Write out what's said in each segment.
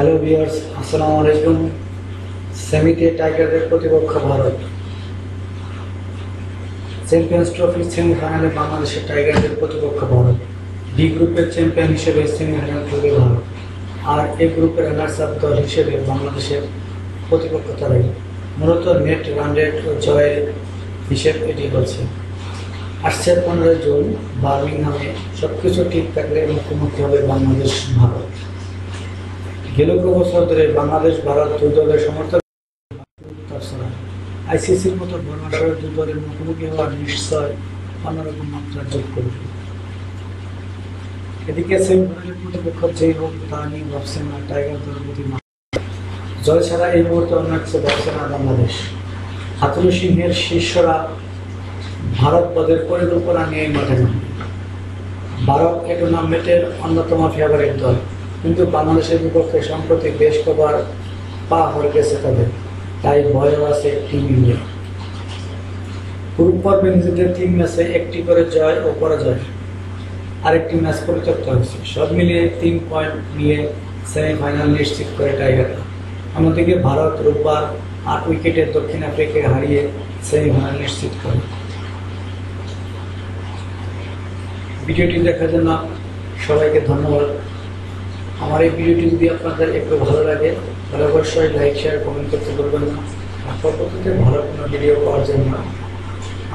Hello viewers, আসসালামু আলাইকুম। সেমিতে টাইগারদের প্রতিপক্ষ ভারত। চ্যাম্পিয়ন্স ট্রফির সেমিফাইনালে বাংলাদেশের টাইগারদের প্রতিপক্ষ ভারত। বি গ্রুপের চ্যাম্পিয়ন হিসেবে সেমিফাইনাল খেলবে ভারত, আর এ গ্রুপের রানার্স আপ দল হিসেবে বাংলাদেশের প্রতিপক্ষ তারাই। মূলত নেট রান রেট ও জয়ের হিসেব এটি হচ্ছে। আসছে 15 জুন বার্মিংহামে সবকিছু ঠিক থাকলে মুখোমুখি হবে বাংলাদেশ ভারত। গেল বছর ধরে বাংলাদেশ ভারত দুই দলের সমর্থক আইসিসির মতো বড় আকারের দুই দলের মুখোমুখি হওয়া নিশ্চয় অন্যরকম মাত্রা যোগ করবে। এদিকে সেমিফাইনালের প্রতিপক্ষ যেই হোক তা নিয়ে ভাবছে না টাইগার দলের প্রতি। জয় ছাড়া এই মুহূর্তে অন্য কিছু ভাবছে না বাংলাদেশ। হাতুড়ি সিংহের শিষ্যরা ভারত পদের পরিকল্পনা নিয়ে মাঠে নামে। ভারত এই টুর্নামেন্টের অন্যতম ফেভারিট দল, কিন্তু বাংলাদেশের বিপক্ষে সম্প্রতি বেশ কবার পা হয়ে গেছে তাদের, তাই ভয়ও আছে টিম ইন্ডিয়া। গ্রুপ পর্বে নিজেদের 3 ম্যাচে একটি করে জয় ও পরাজয়, আরেকটি ম্যাচ পরিত্যক্ত হয়েছে। সব মিলিয়ে 3 পয়েন্ট নিয়ে সেমিফাইনাল নিশ্চিত করে টাইগাররা। অন্যদিকে ভারত রোববার 8 উইকেটে দক্ষিণ আফ্রিকাকে হারিয়ে সেমিফাইনাল নিশ্চিত করে। ভিডিওটি দেখার জন্য সবাইকে ধন্যবাদ। আমার এই ভিডিওটি যদি আপনাদের একটু ভালো লাগে তাহলে অবশ্যই লাইক, শেয়ার, কমেন্ট করতে ভুলবেন না। আর পরবর্তীতে ভালো কোনো ভিডিও পাওয়ার জন্য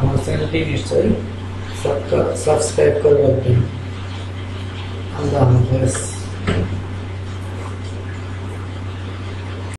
আমার চ্যানেলটি নিশ্চয়ই সাবস্ক্রাইব করে রাখবেন। আল্লাহ হাফেজ।